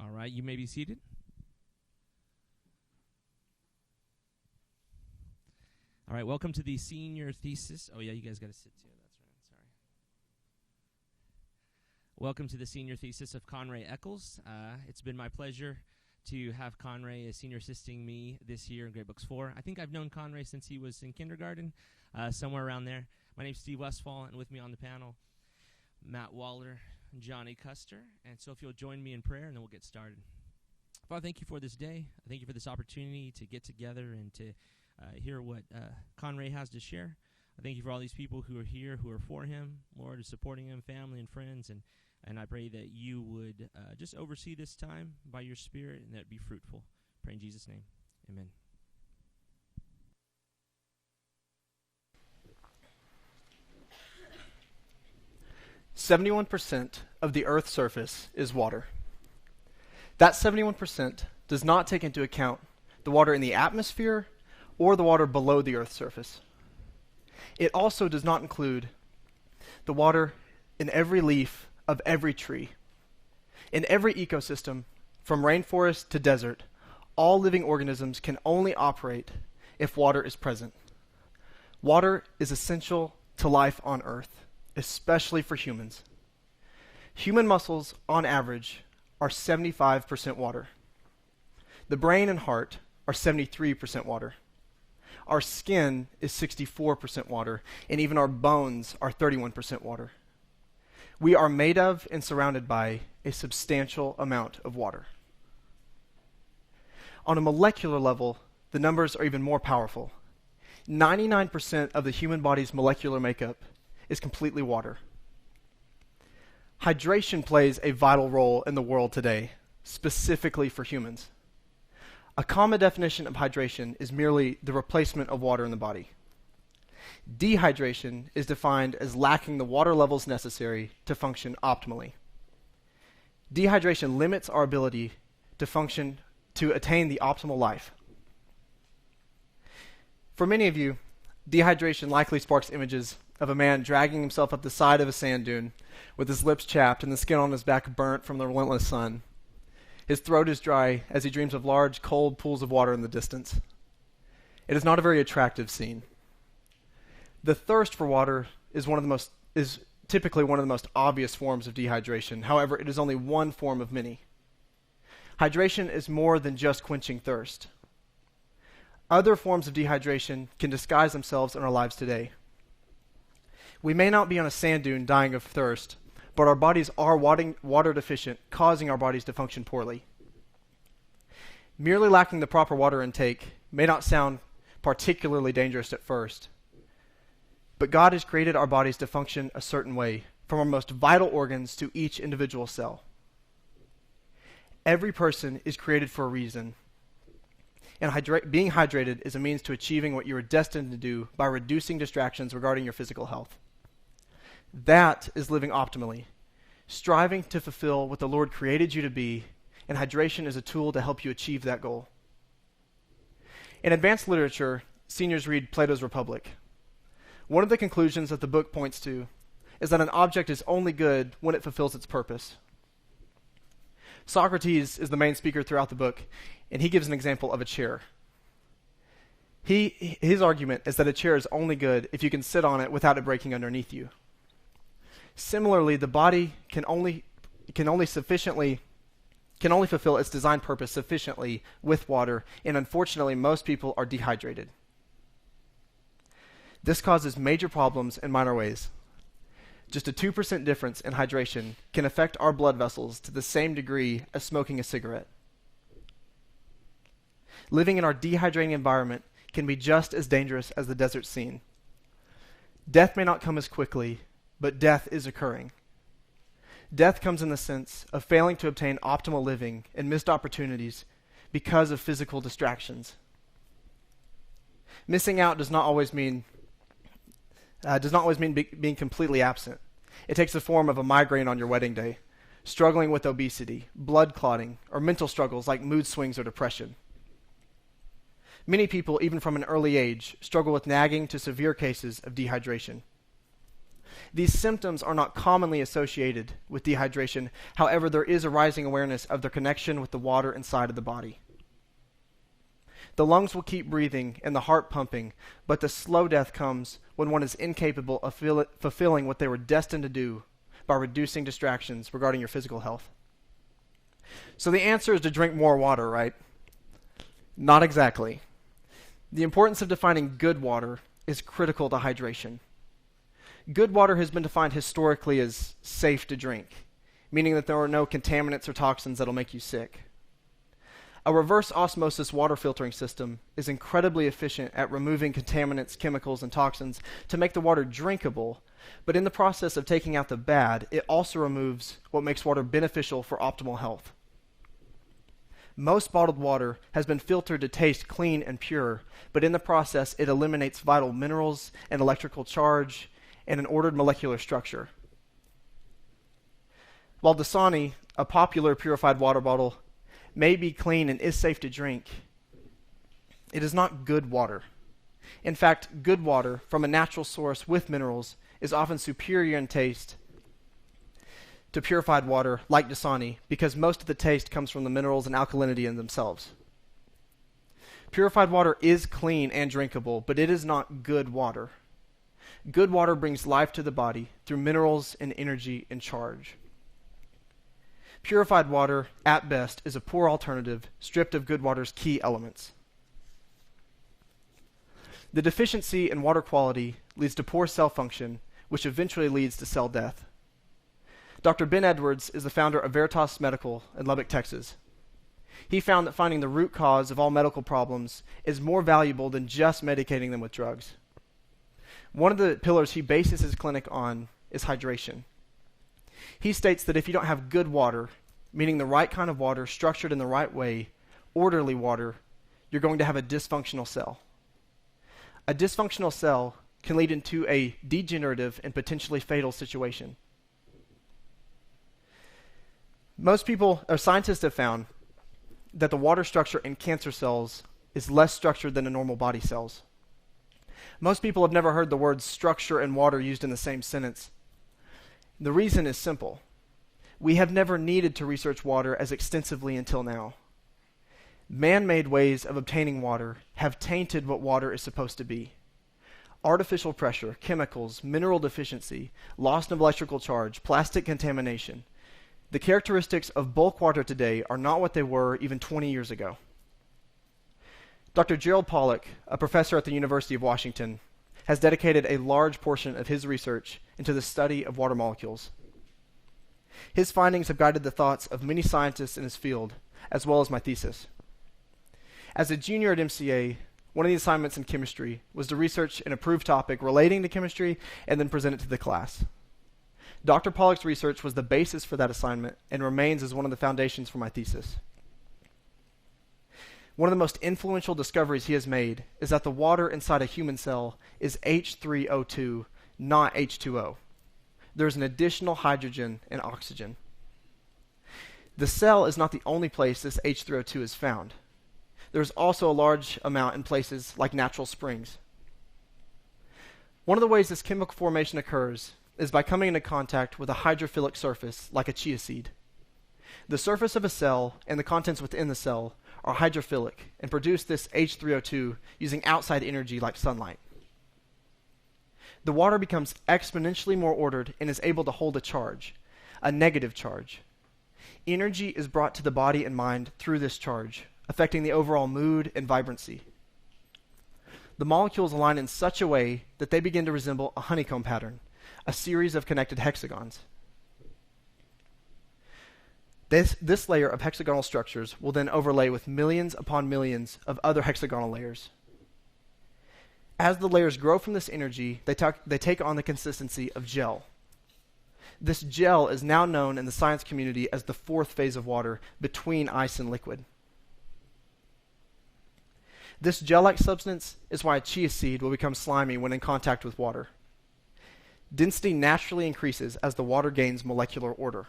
All right, you may be seated. All right, welcome to the senior thesis. Oh, yeah, you guys got to sit too. That's right. Sorry. Welcome to the senior thesis of Conrey Echols. It's been my pleasure to have Conrey as senior assisting me this year in Grade Books 4. I think I've known Conrey since he was in kindergarten, somewhere around there. My name's Steve Westfall, and with me on the panel, Matt Waller, Johnny Custer. And so if you'll join me in prayer, and then we'll get started. Father, thank you for this day. Thank you for this opportunity to get together and to hear what Conrey has to share. I thank you for all these people who are here, who are for him, Lord, is supporting him, family and friends, and I pray that you would just oversee this time by your Spirit and that it be fruitful. Pray in Jesus' name. Amen. "71% of the Earth's surface is water. That 71% does not take into account the water in the atmosphere or the water below the Earth's surface. It also does not include the water in every leaf of every tree. In every ecosystem, from rainforest to desert, all living organisms can only operate if water is present. Water is essential to life on Earth, especially for humans. Human muscles, on average, are 75% water. The brain and heart are 73% water. Our skin is 64% water, and even our bones are 31% water. We are made of and surrounded by a substantial amount of water. On a molecular level, the numbers are even more powerful. 99% of the human body's molecular makeup is completely water. Hydration plays a vital role in the world today, specifically for humans. A common definition of hydration is merely the replacement of water in the body. Dehydration is defined as lacking the water levels necessary to function optimally. Dehydration limits our ability to function to attain the optimal life. For many of you, dehydration likely sparks images of a man dragging himself up the side of a sand dune with his lips chapped and the skin on his back burnt from the relentless sun. His throat is dry as he dreams of large, cold pools of water in the distance. It is not a very attractive scene. The thirst for water is typically one of the most obvious forms of dehydration. However, it is only one form of many. Hydration is more than just quenching thirst. Other forms of dehydration can disguise themselves in our lives today. We may not be on a sand dune dying of thirst, but our bodies are water deficient, causing our bodies to function poorly. Merely lacking the proper water intake may not sound particularly dangerous at first, but God has created our bodies to function a certain way, from our most vital organs to each individual cell. Every person is created for a reason, and being hydrated is a means to achieving what you are destined to do by reducing distractions regarding your physical health. That is living optimally, striving to fulfill what the Lord created you to be, and hydration is a tool to help you achieve that goal. In advanced literature, seniors read Plato's Republic. One of the conclusions that the book points to is that an object is only good when it fulfills its purpose. Socrates is the main speaker throughout the book, and he gives an example of a chair. His argument is that a chair is only good if you can sit on it without it breaking underneath you. Similarly, the body can only fulfill its design purpose sufficiently with water, and unfortunately, most people are dehydrated. This causes major problems in minor ways. Just a 2% difference in hydration can affect our blood vessels to the same degree as smoking a cigarette. Living in our dehydrating environment can be just as dangerous as the desert scene. Death may not come as quickly, but death is occurring. Death comes in the sense of failing to obtain optimal living and missed opportunities because of physical distractions. Missing out does not always mean being completely absent. It takes the form of a migraine on your wedding day, struggling with obesity, blood clotting, or mental struggles like mood swings or depression. Many people, even from an early age, struggle with nagging to severe cases of dehydration. These symptoms are not commonly associated with dehydration. However, there is a rising awareness of their connection with the water inside of the body. The lungs will keep breathing and the heart pumping, but the slow death comes when one is incapable of fulfilling what they were destined to do by reducing distractions regarding your physical health. So the answer is to drink more water, right? Not exactly. The importance of defining good water is critical to hydration. Good water has been defined historically as safe to drink, meaning that there are no contaminants or toxins that'll make you sick. A reverse osmosis water filtering system is incredibly efficient at removing contaminants, chemicals, and toxins to make the water drinkable, but in the process of taking out the bad, it also removes what makes water beneficial for optimal health. Most bottled water has been filtered to taste clean and pure, but in the process, it eliminates vital minerals and electrical charge and an ordered molecular structure. While Dasani, a popular purified water bottle, may be clean and is safe to drink, it is not good water. In fact, good water from a natural source with minerals is often superior in taste to purified water like Dasani because most of the taste comes from the minerals and alkalinity in themselves. Purified water is clean and drinkable, but it is not good water. Good water brings life to the body through minerals and energy and charge. Purified water, at best, is a poor alternative, stripped of good water's key elements. The deficiency in water quality leads to poor cell function, which eventually leads to cell death. Dr. Ben Edwards is the founder of Veritas Medical in Lubbock, Texas. He found that finding the root cause of all medical problems is more valuable than just medicating them with drugs. One of the pillars he bases his clinic on is hydration. He states that if you don't have good water, meaning the right kind of water structured in the right way, orderly water, you're going to have a dysfunctional cell. A dysfunctional cell can lead into a degenerative and potentially fatal situation. Most people, or scientists, have found that the water structure in cancer cells is less structured than in normal body cells. Most people have never heard the words structure and water used in the same sentence. The reason is simple. We have never needed to research water as extensively until now. Man-made ways of obtaining water have tainted what water is supposed to be. Artificial pressure, chemicals, mineral deficiency, loss of electrical charge, plastic contamination. The characteristics of bulk water today are not what they were even 20 years ago. Dr. Gerald Pollack, a professor at the University of Washington, has dedicated a large portion of his research into the study of water molecules. His findings have guided the thoughts of many scientists in his field, as well as my thesis. As a junior at MCA, one of the assignments in chemistry was to research an approved topic relating to chemistry and then present it to the class. Dr. Pollack's research was the basis for that assignment and remains as one of the foundations for my thesis. One of the most influential discoveries he has made is that the water inside a human cell is H3O2, not H2O. There's an additional hydrogen and oxygen. The cell is not the only place this H3O2 is found. There's also a large amount in places like natural springs. One of the ways this chemical formation occurs is by coming into contact with a hydrophilic surface like a chia seed. The surface of a cell and the contents within the cell are hydrophilic and produce this H3O2 using outside energy like sunlight. The water becomes exponentially more ordered and is able to hold a charge, a negative charge. Energy is brought to the body and mind through this charge, affecting the overall mood and vibrancy. The molecules align in such a way that they begin to resemble a honeycomb pattern, a series of connected hexagons. This layer of hexagonal structures will then overlay with millions upon millions of other hexagonal layers. As the layers grow from this energy, they take on the consistency of gel. This gel is now known in the science community as the fourth phase of water between ice and liquid. This gel-like substance is why a chia seed will become slimy when in contact with water. Density naturally increases as the water gains molecular order.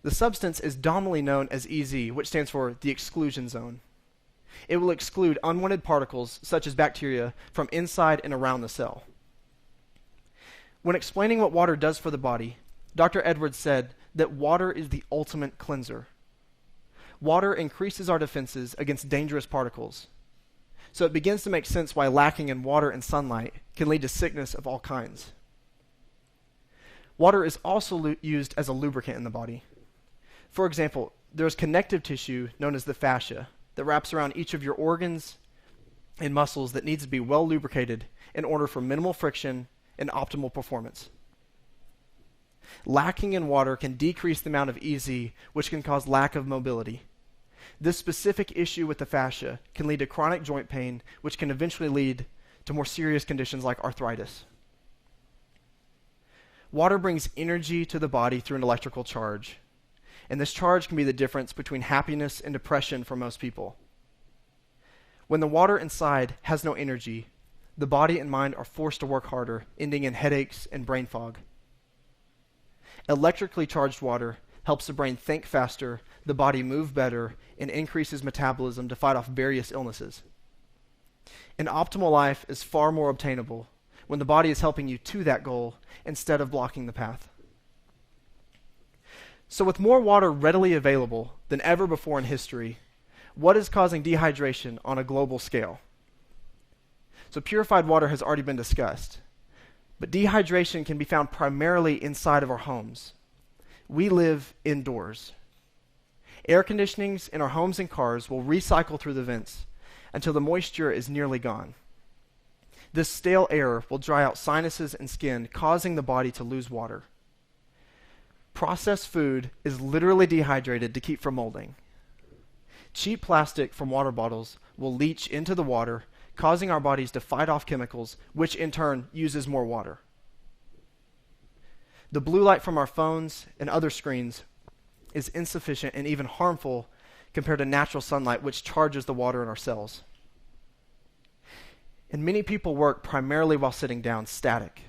The substance is dominantly known as EZ, which stands for the Exclusion Zone. It will exclude unwanted particles, such as bacteria, from inside and around the cell. When explaining what water does for the body, Dr. Edwards said that water is the ultimate cleanser. Water increases our defenses against dangerous particles. So it begins to make sense why lacking in water and sunlight can lead to sickness of all kinds. Water is also used as a lubricant in the body. For example, there's connective tissue known as the fascia that wraps around each of your organs and muscles that needs to be well lubricated in order for minimal friction and optimal performance. Lacking in water can decrease the amount of EZ, which can cause lack of mobility. This specific issue with the fascia can lead to chronic joint pain, which can eventually lead to more serious conditions like arthritis. Water brings energy to the body through an electrical charge, and this charge can be the difference between happiness and depression for most people. When the water inside has no energy, the body and mind are forced to work harder, ending in headaches and brain fog. Electrically charged water helps the brain think faster, the body move better, and increases metabolism to fight off various illnesses. An optimal life is far more obtainable when the body is helping you to that goal instead of blocking the path. So with more water readily available than ever before in history, what is causing dehydration on a global scale? So purified water has already been discussed, but dehydration can be found primarily inside of our homes. We live indoors. Air conditionings in our homes and cars will recycle through the vents until the moisture is nearly gone. This stale air will dry out sinuses and skin, causing the body to lose water. Processed food is literally dehydrated to keep from molding. Cheap plastic from water bottles will leach into the water, causing our bodies to fight off chemicals, which in turn uses more water. The blue light from our phones and other screens is insufficient and even harmful compared to natural sunlight, which charges the water in our cells. And many people work primarily while sitting down, static.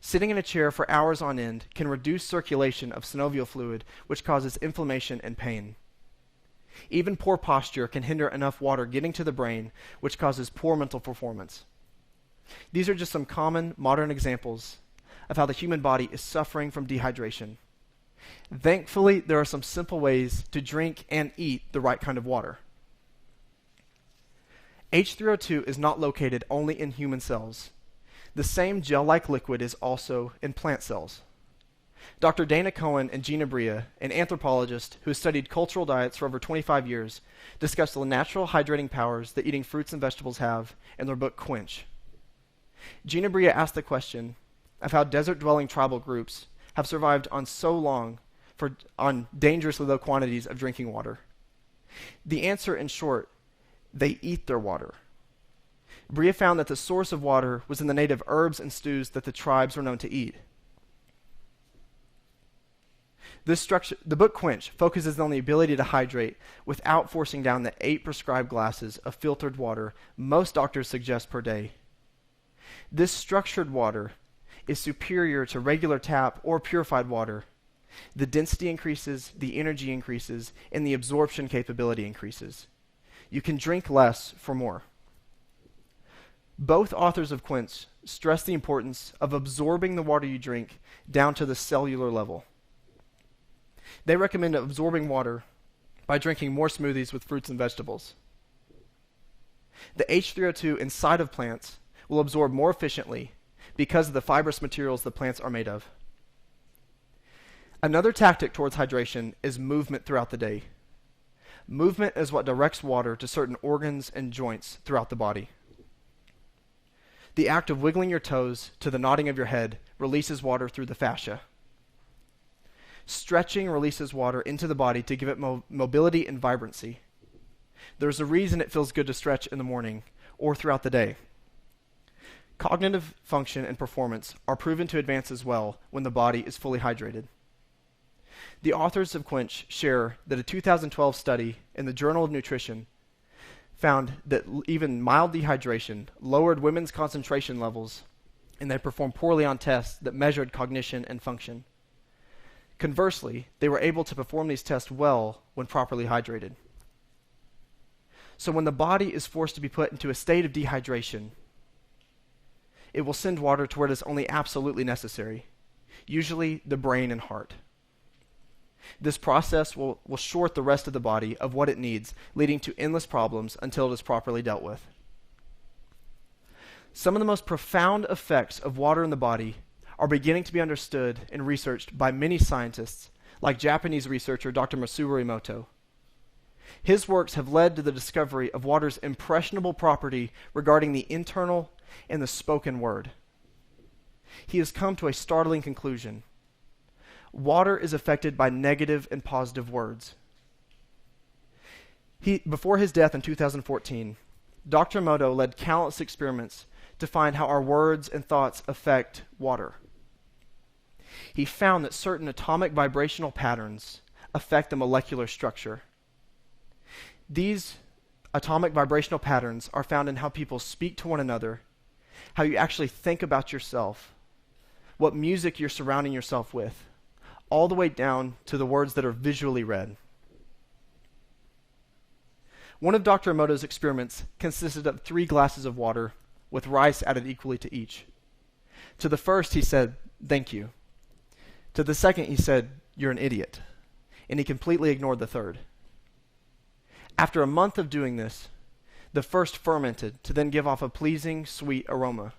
Sitting in a chair for hours on end can reduce circulation of synovial fluid, which causes inflammation and pain. Even poor posture can hinder enough water getting to the brain, which causes poor mental performance. These are just some common modern examples of how the human body is suffering from dehydration. Thankfully, there are some simple ways to drink and eat the right kind of water. H3O2 is not located only in human cells. The same gel-like liquid is also in plant cells. Dr. Dana Cohen and Gina Bria, an anthropologist who has studied cultural diets for over 25 years, discussed the natural hydrating powers that eating fruits and vegetables have in their book Quench. Gina Bria asked the question of how desert-dwelling tribal groups have survived on so long on dangerously low quantities of drinking water. The answer, in short, they eat their water. Bria found that the source of water was in the native herbs and stews that the tribes were known to eat. The book Quench focuses on the ability to hydrate without forcing down the 8 prescribed glasses of filtered water most doctors suggest per day. This structured water is superior to regular tap or purified water. The density increases, the energy increases, and the absorption capability increases. You can drink less for more. Both authors of Quench stress the importance of absorbing the water you drink down to the cellular level. They recommend absorbing water by drinking more smoothies with fruits and vegetables. The H3O2 inside of plants will absorb more efficiently because of the fibrous materials the plants are made of. Another tactic towards hydration is movement throughout the day. Movement is what directs water to certain organs and joints throughout the body. The act of wiggling your toes to the nodding of your head releases water through the fascia. Stretching releases water into the body to give it mobility and vibrancy. There's a reason it feels good to stretch in the morning or throughout the day. Cognitive function and performance are proven to advance as well when the body is fully hydrated. The authors of Quench share that a 2012 study in the Journal of Nutrition found that even mild dehydration lowered women's concentration levels, and they performed poorly on tests that measured cognition and function. Conversely, they were able to perform these tests well when properly hydrated. So when the body is forced to be put into a state of dehydration, it will send water to where it is only absolutely necessary, usually the brain and heart. This process will short the rest of the body of what it needs, leading to endless problems until it is properly dealt with. Some of the most profound effects of water in the body are beginning to be understood and researched by many scientists, like Japanese researcher Dr. Masaru Emoto. His works have led to the discovery of water's impressionable property regarding the internal and the spoken word. He has come to a startling conclusion. Water is affected by negative and positive words. Before his death in 2014, Dr. Emoto led countless experiments to find how our words and thoughts affect water. He found that certain atomic vibrational patterns affect the molecular structure. These atomic vibrational patterns are found in how people speak to one another, how you actually think about yourself, what music you're surrounding yourself with, all the way down to the words that are visually read. One of Dr. Emoto's experiments consisted of 3 glasses of water with rice added equally to each. To the first, he said, "Thank you." To the second, he said, "You're an idiot." And he completely ignored the third. After a month of doing this, the first fermented to then give off a pleasing, sweet aroma.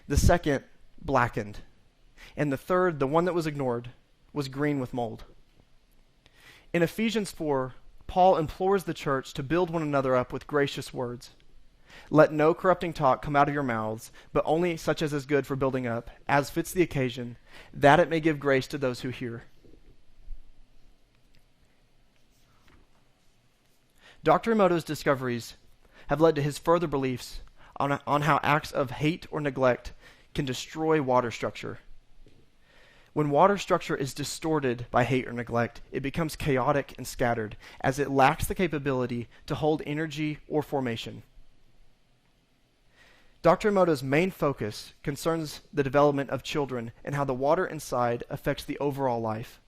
The second blackened. And the third, the one that was ignored, was green with mold. In Ephesians 4, Paul implores the church to build one another up with gracious words. Let no corrupting talk come out of your mouths, but only such as is good for building up, as fits the occasion, that it may give grace to those who hear. Dr. Emoto's discoveries have led to his further beliefs on how acts of hate or neglect can destroy water structure. When water structure is distorted by hate or neglect, it becomes chaotic and scattered, as it lacks the capability to hold energy or formation. Dr. Emoto's main focus concerns the development of children and how the water inside affects the overall life.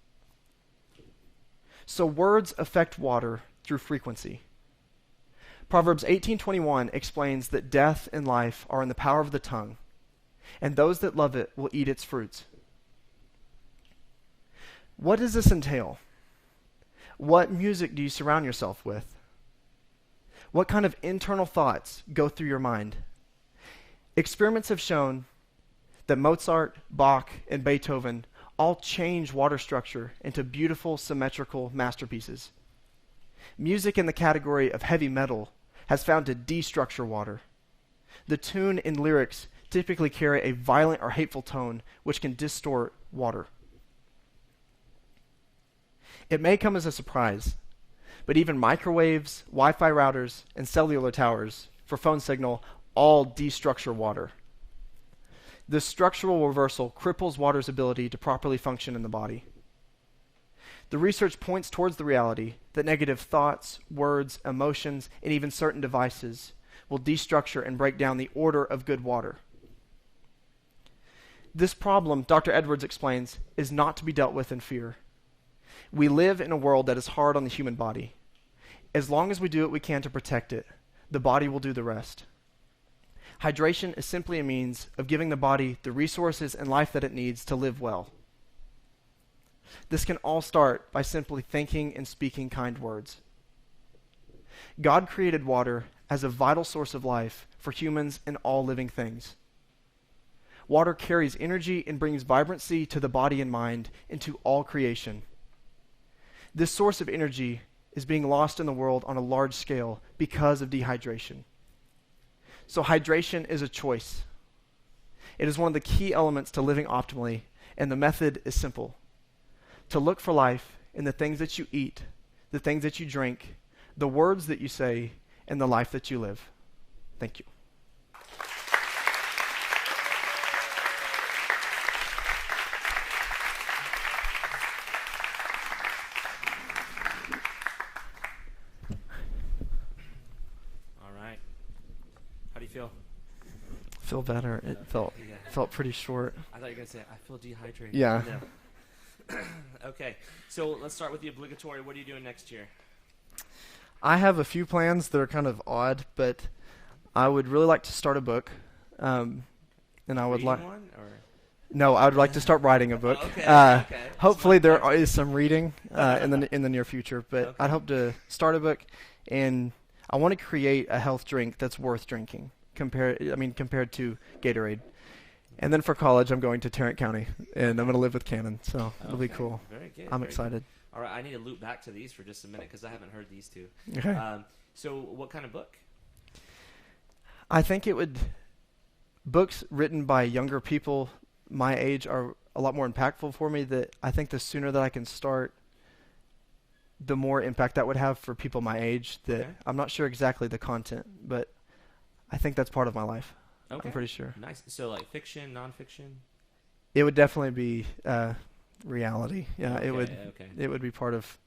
So words affect water through frequency. Proverbs 18:21 explains that death and life are in the power of the tongue, and those that love it will eat its fruits. What does this entail? What music do you surround yourself with? What kind of internal thoughts go through your mind? Experiments have shown that Mozart, Bach, and Beethoven all change water structure into beautiful, symmetrical masterpieces. Music in the category of heavy metal has found to destructure water. The tune and lyrics typically carry a violent or hateful tone, which can distort water. It may come as a surprise, but even microwaves, Wi-Fi routers, and cellular towers for phone signal all destructure water. This structural reversal cripples water's ability to properly function in the body. The research points towards the reality that negative thoughts, words, emotions, and even certain devices will destructure and break down the order of good water. This problem, Dr. Edwards explains, is not to be dealt with in fear. We live in a world that is hard on the human body. As long as we do what we can to protect it, the body will do the rest. Hydration is simply a means of giving the body the resources and life that it needs to live well. This can all start by simply thinking and speaking kind words. God created water as a vital source of life for humans and all living things. Water carries energy and brings vibrancy to the body and mind and to all creation. This source of energy is being lost in the world on a large scale because of dehydration. So hydration is a choice. It is one of the key elements to living optimally, and the method is simple. To look for life in the things that you eat, the things that you drink, the words that you say, and the life that you live. Thank you. Feel better. It felt pretty short. I thought you were going to say, I feel dehydrated. Yeah. No. Okay, so let's start with the obligatory. What are you doing next year? I have a few plans that are kind of odd, but I would really like to start a book. and I would Reading like. one, or? No, I would like to start writing a book. Okay. Hopefully, there is some reading in the near future, but Okay. I'd hope to start a book, and I want to create a health drink that's worth drinking compared to Gatorade. And then for college, I'm going to Tarrant County, and I'm going to live with Cannon, so it'll be cool. Very good. I'm very excited. Good. All right, I need to loop back to these for just a minute because I haven't heard these two. Okay. So, what kind of book? I think books written by younger people my age are a lot more impactful for me. That I think the sooner that I can start, the more impact that would have for people my age. That Okay. I'm not sure exactly the content, but I think that's part of my life. Okay. I'm pretty sure. Nice. So, like fiction, nonfiction? It would definitely be reality. Yeah, Okay, it would. Okay. It would be part of.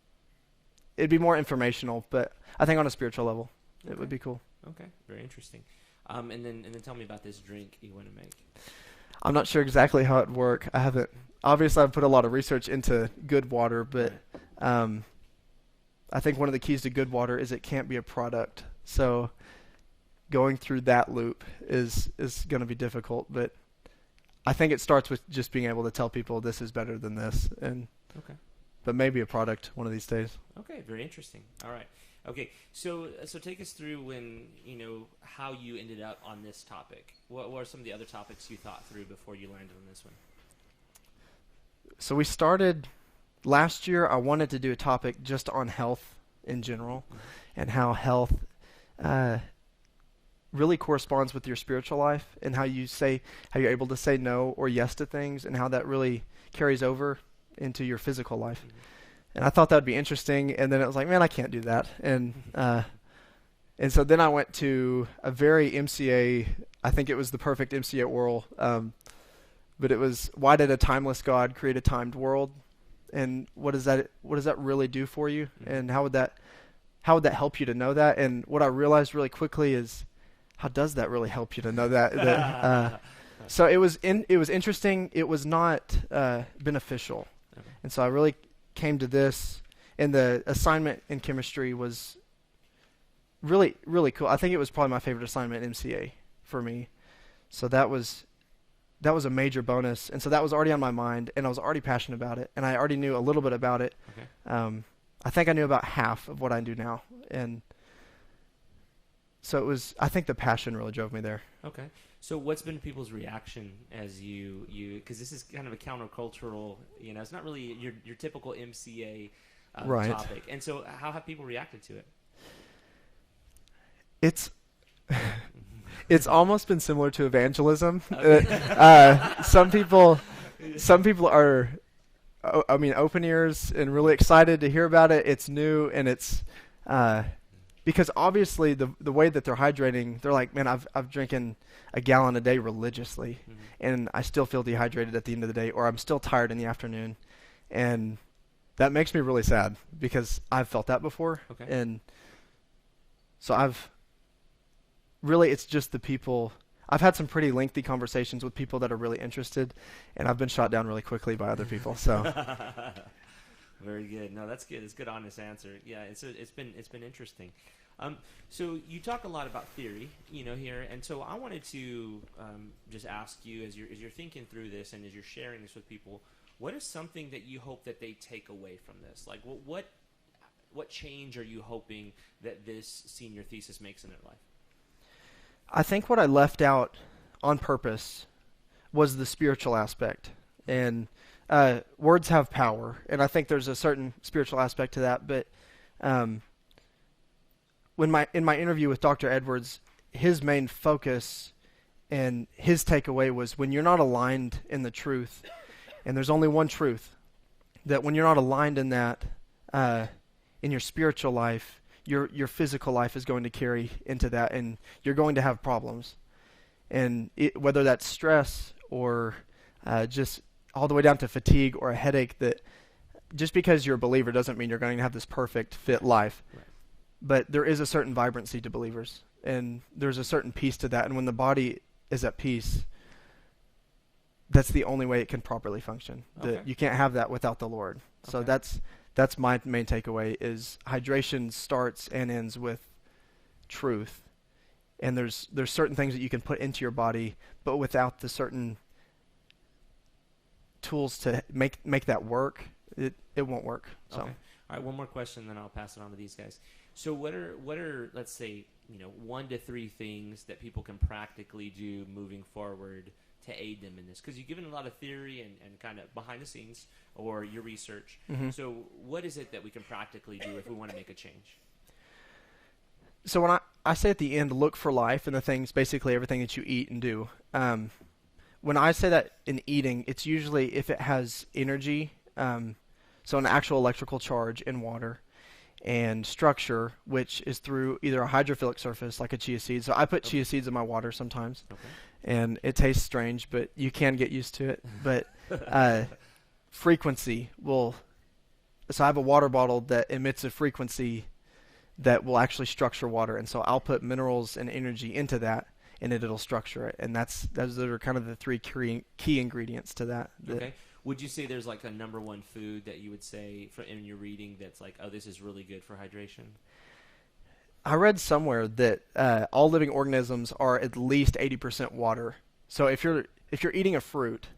It'd be more informational, but I think on a spiritual level, it would be cool. Okay. Very interesting. And then tell me about this drink you want to make. I'm not sure exactly how it'd work. I haven't. Obviously, I've put a lot of research into good water, but I think one of the keys to good water is it can't be a product. So going through that loop is going to be difficult, but I think it starts with just being able to tell people this is better than this, but maybe a product one of these days. Okay, very interesting. All right. Okay, so take us through how you ended up on this topic. What were some of the other topics you thought through before you landed on this one? So we started last year. I wanted to do a topic just on health in general, and how health really corresponds with your spiritual life, and how you're able to say no or yes to things, and how that really carries over into your physical life. Mm-hmm. And I thought that'd be interesting, and then it was like, man, I can't do that. And so then I went to a very MCA. I think it was the perfect MCA oral, but it was, why did a timeless God create a timed world, and what does that really do for you, Mm-hmm. and how would that help you to know that? And what I realized really quickly is, how does that really help you to know that? So it was interesting. It was not beneficial, and so I really came to this. And the assignment in chemistry was really, really cool. I think it was probably my favorite assignment in MCA for me. So that was a major bonus, and so that was already on my mind, and I was already passionate about it, and I already knew a little bit about it. Okay. I think I knew about half of what I do now, and so it was. I think the passion really drove me there. Okay. So what's been people's reaction as you because this is kind of a countercultural, it's not really your typical MCA Right. topic. And so how have people reacted to it? It's almost been similar to evangelism. Okay. Some people are, open ears and really excited to hear about it. It's new, and it's because obviously the way that they're hydrating, they're like, man, I've drinking a gallon a day religiously, Mm-hmm. and I still feel dehydrated at the end of the day, or I'm still tired in the afternoon, and that makes me really sad because I've felt that before. Okay. And so it's just the people. I've had some pretty lengthy conversations with people that are really interested, and I've been shot down really quickly by other people. So Very good. No, that's good. It's a good, honest answer. Yeah, it's been interesting. So you talk a lot about theory, here, and so I wanted to just ask you, as you're thinking through this and as you're sharing this with people, what is something that you hope that they take away from this? Like, what change are you hoping that this senior thesis makes in their life? I think what I left out on purpose was the spiritual aspect. And words have power, and I think there's a certain spiritual aspect to that. But in my interview with Dr. Edwards, his main focus and his takeaway was, when you're not aligned in the truth, and there's only one truth, that when you're not aligned in that, in your spiritual life, your physical life is going to carry into that, and you're going to have problems. And whether that's stress or just all the way down to fatigue or a headache, that just because you're a believer doesn't mean you're going to have this perfect fit life. Right. But there is a certain vibrancy to believers, and there's a certain peace to that. And when the body is at peace, that's the only way it can properly function. Okay. You can't have that without the Lord. So Okay. that's my main takeaway, is hydration starts and ends with truth. and there's certain things that you can put into your body, but without the certain tools to make that work, it won't work. So. Okay. All right, one more question, then I'll pass it on to these guys. So what are let's say 1 to 3 things that people can practically do moving forward to aid them in this? Because you've given a lot of theory and kind of behind the scenes or your research. Mm-hmm. So what is it that we can practically do if we want to make a change? So when I say at the end, look for life in the things, basically everything that you eat and do. When I say that in eating, it's usually if it has energy, so an actual electrical charge in water, and structure, which is through either a hydrophilic surface like a chia seed. So I put chia seeds in my water sometimes, and it tastes strange, but you can get used to it. But frequency will. So I have a water bottle that emits a frequency that will actually structure water, and so I'll put minerals and energy into that, and it'll structure it. And those are kind of the 3 key ingredients to that. Okay. Would you say there's like a number 1 food that you would say in your reading that's like, oh, this is really good for hydration? I read somewhere that all living organisms are at least 80% water. So if you're eating a fruit,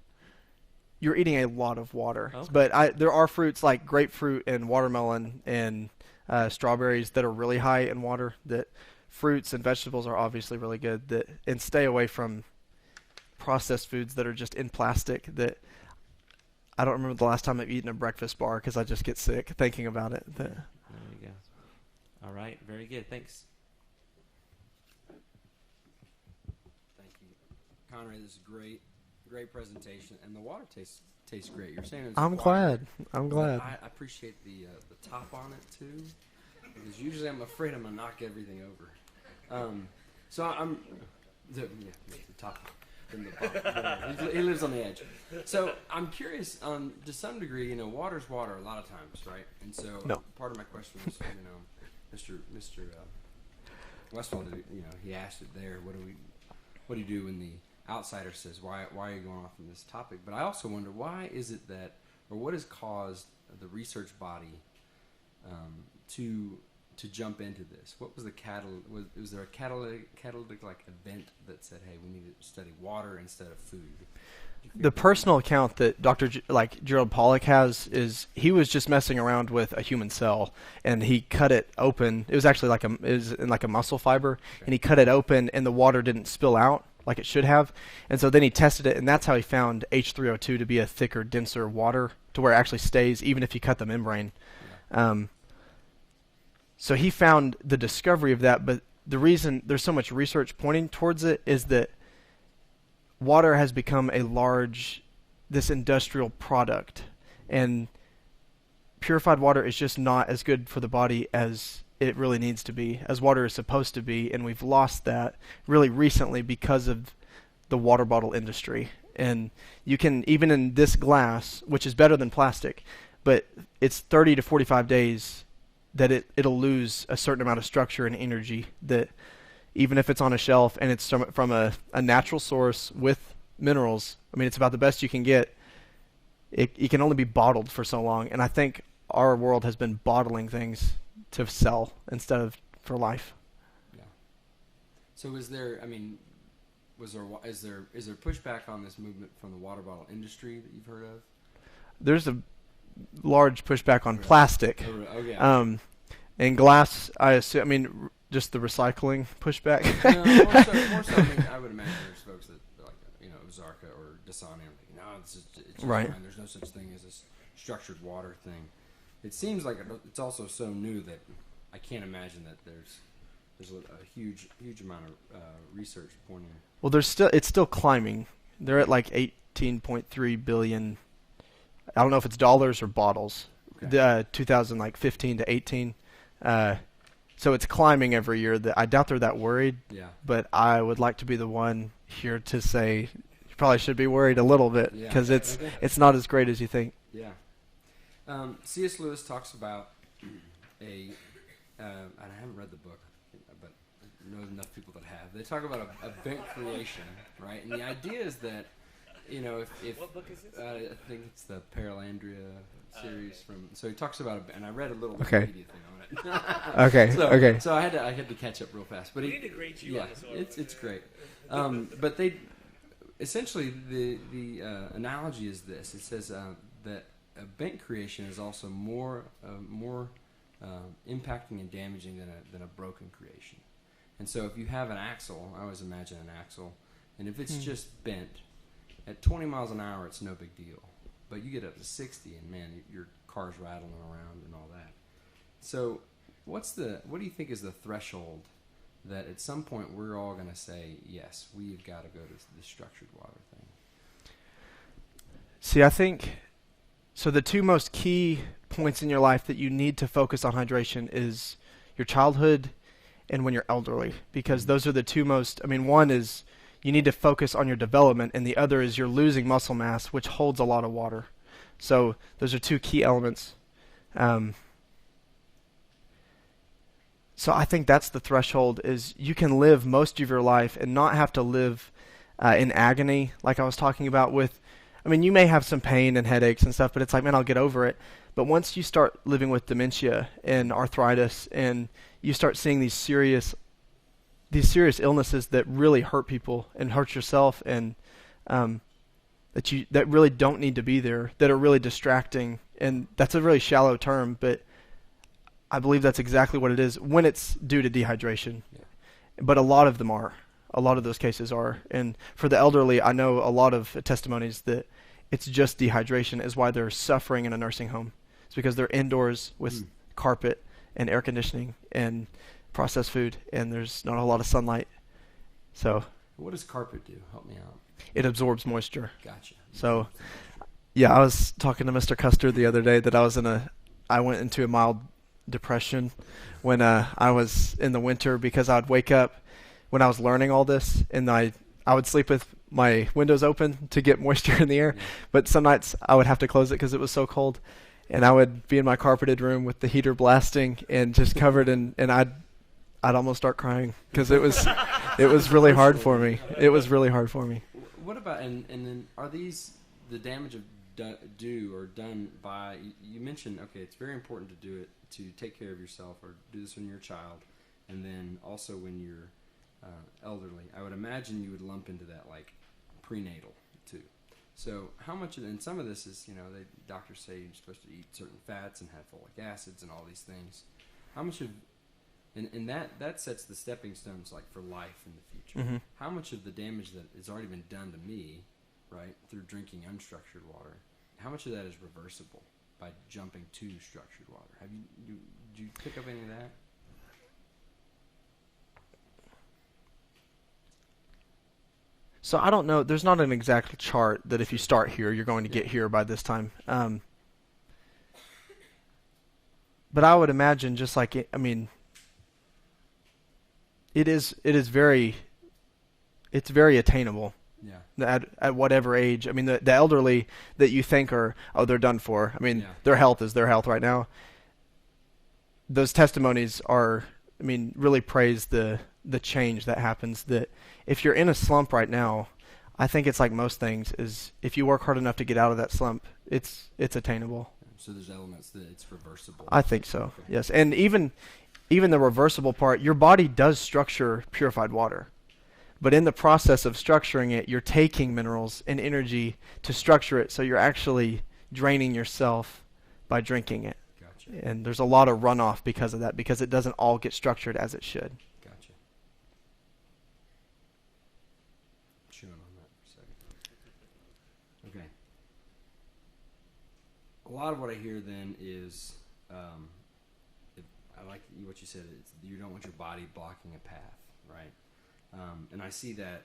you're eating a lot of water. Okay. But there are fruits like grapefruit and watermelon and strawberries that are really high in water. That fruits and vegetables are obviously really good. And stay away from processed foods that are just in plastic. That I don't remember the last time I've eaten a breakfast bar because I just get sick thinking about it. There you go. All right, very good. Thanks. Thank you, Conrey. This is great presentation, and the water tastes great. You're saying it's I'm glad. I appreciate the top on it too, because usually I'm afraid I'm gonna knock everything over. So I'm the top. In the bottom. He lives on the edge. So I'm curious. To some degree, water's water a lot of times, right? And so part of my question was, Mr. Westfall, he asked it there. What do you do when the outsider says, why are you going off on this topic? But I also wonder, why is it that, or what has caused the research body to jump into this? What was the was there a catalytic like event that said, hey, we need to study water instead of food? The personal account that Dr. Gerald Pollack has is he was just messing around with a human cell, and he cut it open. It was actually it was in like a muscle fiber, and he cut it open, and the water didn't spill out like it should have. And so then he tested it, and that's how he found H3O2 to be a thicker, denser water to where it actually stays even if you cut the membrane. Yeah. So he found the discovery of that, but the reason there's so much research pointing towards it is that water has become this industrial product, and purified water is just not as good for the body as it really needs to be, as water is supposed to be, and we've lost that really recently because of the water bottle industry. And you can, even in this glass, which is better than plastic, but it's 30 to 45 days that it'll lose a certain amount of structure and energy, that even if it's on a shelf and it's from a natural source with minerals, I mean, it's about the best you can get. It can only be bottled for so long. And I think our world has been bottling things to sell instead of for life. Yeah. So is there pushback on this movement from the water bottle industry that you've heard of? There's a large pushback on plastic. Oh, yeah. And glass, I assume, just the recycling pushback. More so, I would imagine there's folks that, like, Ozarka or Dasani, no, it's just right. Fine. There's no such thing as this structured water thing. It seems like it's also so new that I can't imagine that there's a huge amount of research pointing. Well, it's still climbing. They're at like 18.3 billion. I don't know if it's dollars or bottles. Okay. 2015 to 18. So it's climbing every year. I doubt they're that worried. Yeah. But I would like to be the one here to say you probably should be worried a little bit because it's not as great as you think. Yeah. C.S. Lewis talks about and I haven't read the book, but I know enough people that have. They talk about event creation, right? And the idea is that you know, if What book is this? I think it's the Paralandria series from. So he talks about and I read a little Okay. Wikipedia thing on it. Okay. So, Okay. So I had to catch up real fast. But We need to grade you yeah, on this one. it's great. But they essentially the analogy is this. It says that a bent creation is also more impacting and damaging than a broken creation. And so if you have an axle, I always imagine an axle, and if it's just bent, at 20 miles an hour, it's no big deal. But you get up to 60, and man, your car's rattling around and all that. So what do you think is the threshold that at some point we're all going to say, yes, we've got to go to the structured water thing? See, I think, so the two most key points in your life that you need to focus on hydration is your childhood and when you're elderly, because those are the two most, one is you need to focus on your development, and the other is you're losing muscle mass, which holds a lot of water. So those are two key elements. So I think that's the threshold, is you can live most of your life and not have to live in agony, like I was talking about with, you may have some pain and headaches and stuff, but it's like, man, I'll get over it. But once you start living with dementia and arthritis, and you start seeing these serious illnesses that really hurt people and hurt yourself, and that really don't need to be there, that are really distracting. And that's a really shallow term, but I believe that's exactly what it is when it's due to dehydration. Yeah. But a lot of them are. A lot of those cases are. And for the elderly, I know a lot of testimonies that it's just dehydration is why they're suffering in a nursing home. It's because they're indoors with carpet and air conditioning and processed food, and there's not a lot of sunlight. So What does carpet do? Help me out. it absorbs moisture. Gotcha. So, yeah, I was talking to Mr. Custer the other day that I went into a mild depression when I was in the winter, because I'd wake up when I was learning all this, and I would sleep with my windows open to get moisture in the air, but some nights I would have to close it because it was so cold, and I would be in my carpeted room with the heater blasting and just covered in, and I'd almost start crying because it was really hard for me. It was really hard for me. What about, and then are these the damage of done by, you mentioned, okay, it's very important to do it, to take care of yourself, or do this when you're a child, and then also when you're elderly. I would imagine you would lump into that like prenatal too. So how much of, and some of this is, doctors say you're supposed to eat certain fats and have folic acids and all these things. How much of, and that sets the stepping stones like for life in the future. Mm-hmm. How much of the damage that has already been done to me, right, through drinking unstructured water, how much of that is reversible by jumping to structured water? Did you pick up any of that? So I don't know. There's not an exact chart that if you start here, you're going to get here by this time. But I would imagine just like it is very attainable. Yeah. At whatever age. The elderly that you think are, they're done for. Their health is their health right now. Those testimonies are, really praise the change that happens. That if you're in a slump right now, I think it's like most things, is if you work hard enough to get out of that slump, it's attainable. So there's elements that it's reversible. I think so. Okay. Yes. And even the reversible part, your body does structure purified water. But in the process of structuring it, you're taking minerals and energy to structure it, so you're actually draining yourself by drinking it. Gotcha. And there's a lot of runoff because of that, because it doesn't all get structured as it should. Gotcha. Chewing on that for a second. Okay. A lot of what I hear then is, I like what you said, you don't want your body blocking a path, right? And I see that,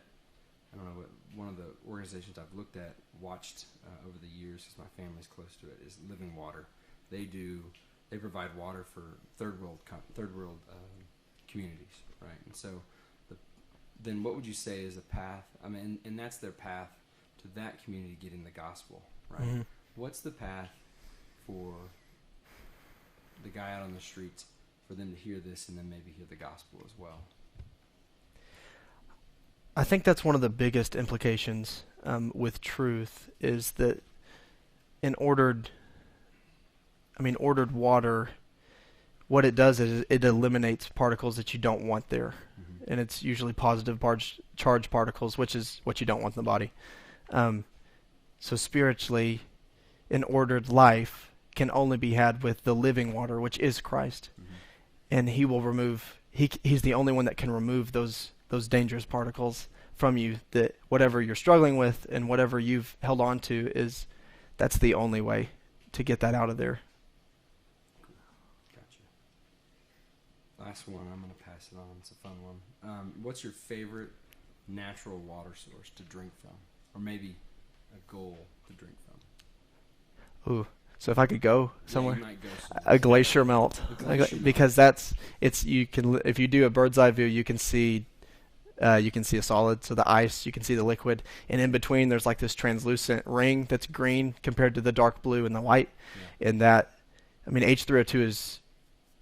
I don't know, one of the organizations I've watched over the years, because my family's close to it, is Living Water. They provide water for third world communities, right? And so, then what would you say is a path? And that's their path to that community getting the gospel, right? Mm-hmm. What's the path for the guy out on the streets for them to hear this and then maybe hear the gospel as well? I think that's one of the biggest implications with truth is that ordered water, what it does is it eliminates particles that you don't want there. Mm-hmm. And it's usually positive charge particles, which is what you don't want in the body. So spiritually, an ordered life can only be had with the living water, which is Christ. Mm-hmm. And he will remove, he's the only one that can remove those dangerous particles from you, that whatever you're struggling with and whatever you've held on to that's the only way to get that out of there. Gotcha. Last one, I'm going to pass it on. It's a fun one. What's your favorite natural water source to drink from? Or maybe a goal to drink from? Ooh, so if I could go somewhere, you might go somewhere. a glacier melt, because if you do a bird's eye view, you can see a solid, so the ice, you can see the liquid, and in between there's like this translucent ring that's green compared to the dark blue and the white, and that, H3O2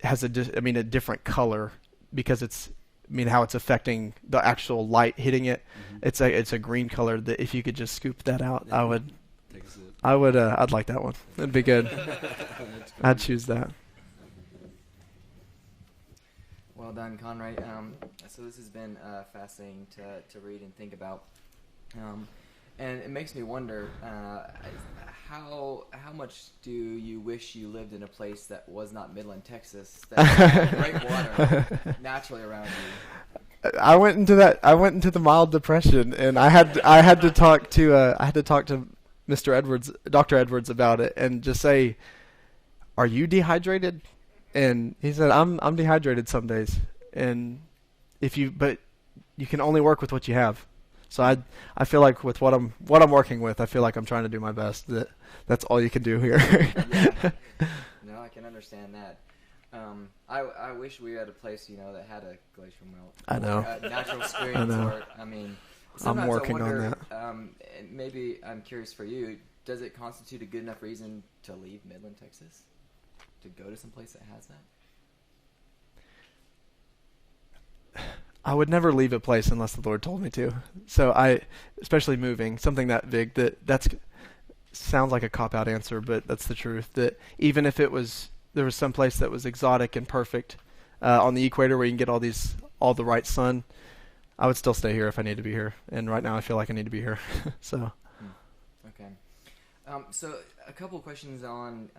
has a different color because how it's affecting the actual light hitting it. Mm-hmm. It's a green color that if you could just scoop that out, yeah. I'd like that one. It'd be good. I'd choose that. Well done, Conrey. So this has been fascinating to read and think about, and it makes me wonder how much do you wish you lived in a place that was not Midland, Texas, that had great water naturally around you? I went into the mild depression, and I had to talk to Dr. Edwards about it, and just say, "Are you dehydrated?" And he said, I'm dehydrated some days, and but you can only work with what you have. So I feel like with what I'm working with, I feel like I'm trying to do my best. That's all you can do here. Yeah. No, I can understand that. I wish we had a place, that had a glacial melt. I know. Natural springs. I know. Or, I'm working on that. And maybe I'm curious for you. Does it constitute a good enough reason to leave Midland, Texas? To go to some place that has that? I would never leave a place unless the Lord told me to. So especially moving, something that big, that's sounds like a cop-out answer, but that's the truth. That even if there was some place that was exotic and perfect on the equator where you can get all the right sun, I would still stay here if I need to be here. And right now I feel like I need to be here. So. Okay. So a couple of questions on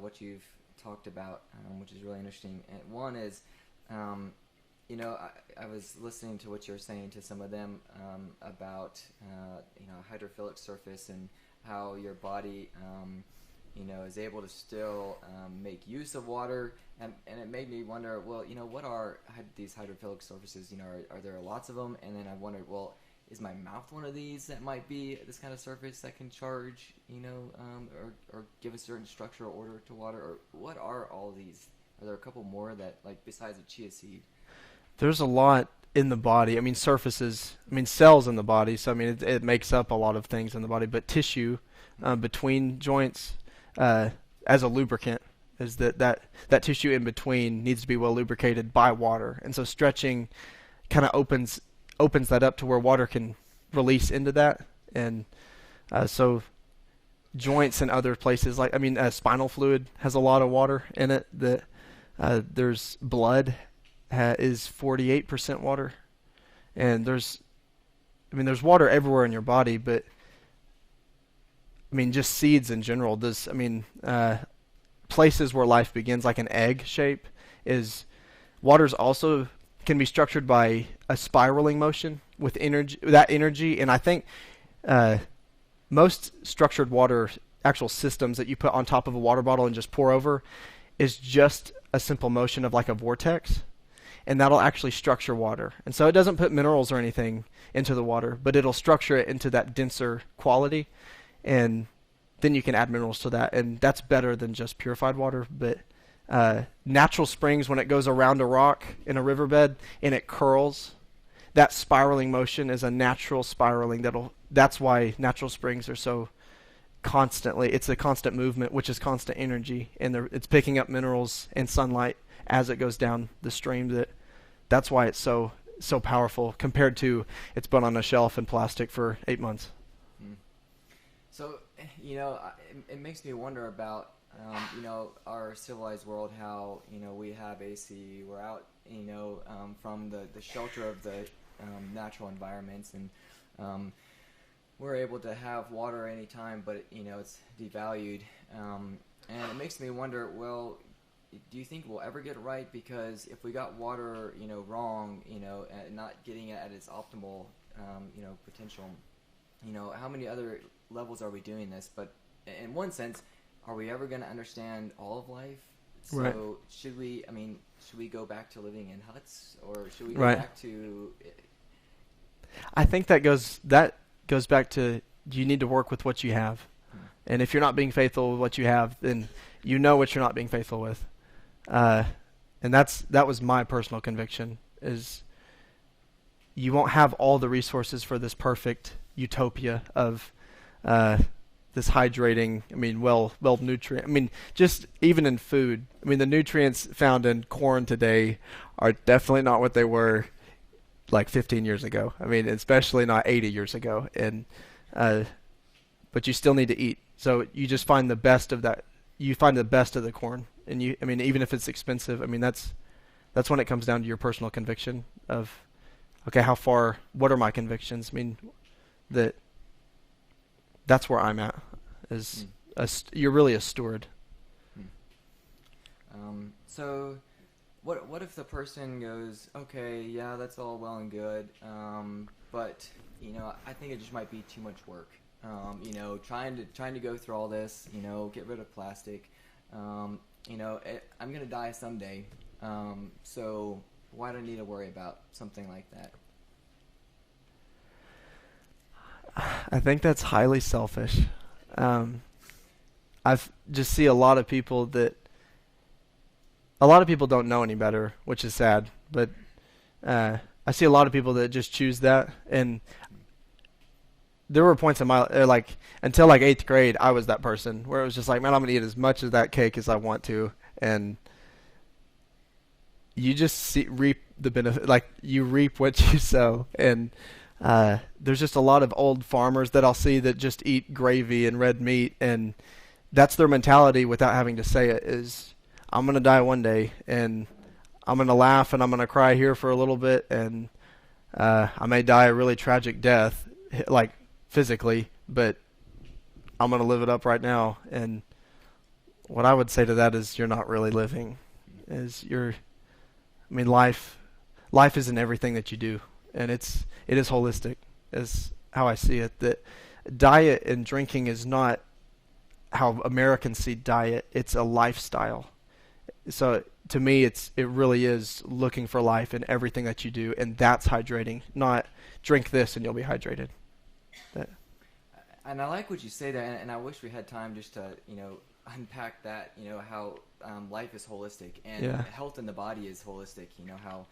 what you've talked about, which is really interesting. And one is, I was listening to what you were saying to some of them about hydrophilic surface and how your body is able to still make use of water, and it made me wonder, what are these hydrophilic surfaces? Are there lots of them? And then I wondered, is my mouth one of these that might be this kind of surface that can charge, or give a certain structure or order to water? Or what are all these? Are there a couple more that, besides a chia seed? There's a lot in the body. Surfaces, cells in the body. So, it makes up a lot of things in the body. But tissue between joints as a lubricant is that tissue in between needs to be well lubricated by water. And so stretching kind of opens that up to where water can release into that. And so joints and other places, spinal fluid has a lot of water in it. There's blood is 48% water. And there's water everywhere in your body, but just seeds in general. Places where life begins, like an egg shape, is water's also can be structured by a spiraling motion with energy. And I think most structured water actual systems that you put on top of a water bottle and just pour over is just a simple motion of like a vortex, and that'll actually structure water. And so it doesn't put minerals or anything into the water, but it'll structure it into that denser quality, and then you can add minerals to that, and that's better than just purified water. But natural springs, when it goes around a rock in a riverbed and it curls, that spiraling motion is a natural spiraling. That's why natural springs are so constantly. It's a constant movement, which is constant energy, and it's picking up minerals and sunlight as it goes down the stream. That's why it's so so powerful compared to it's been on a shelf in plastic for 8 months. So, it makes me wonder about, our civilized world, how, we have AC, we're out, from the shelter of the natural environments, and we're able to have water anytime, but, it's devalued. And it makes me wonder, well, do you think we'll ever get it right? Because if we got water, wrong, and not getting it at its optimal, potential, how many other levels are we doing this? But in one sense, are we ever going to understand all of life? So right. should we go back to living in huts, or should we go right. back to? I think that goes back to you need to work with what you have, and if you're not being faithful with what you have, then you know what you're not being faithful with, and that was my personal conviction, is you won't have all the resources for this perfect utopia of this hydrating, well nutrient. Just even in food. The nutrients found in corn today are definitely not what they were like 15 years ago. Especially not 80 years ago. And but you still need to eat. So you just find the best of that. You find the best of the corn. And even if it's expensive, that's when it comes down to your personal conviction of, okay, what are my convictions? That's where I'm at. You're really a steward. So, what if the person goes, okay, yeah, that's all well and good, but I think it just might be too much work. Trying to go through all this, get rid of plastic. I'm gonna die someday. So why do I need to worry about something like that? I think that's highly selfish. I just see a lot of people don't know any better, which is sad. But I see a lot of people that just choose that. And there were points in my until 8th grade, I was that person where it was just like, man, I'm gonna eat as much of that cake as I want to, and you just reap the benefit. You reap what you sow, and there's just a lot of old farmers that I'll see that just eat gravy and red meat, and that's their mentality without having to say it, is I'm going to die one day, and I'm going to laugh and I'm going to cry here for a little bit, and I may die a really tragic death, physically, but I'm going to live it up right now. And what I would say to that is, you're not really living. Life isn't everything that you do. And it is holistic, is how I see it. That diet and drinking is not how Americans see diet. It's a lifestyle. So to me, it really is looking for life in everything that you do, and that's hydrating. Not drink this and you'll be hydrated. And I like what you say there, and I wish we had time just to unpack that. How life is holistic, and health in the body is holistic. How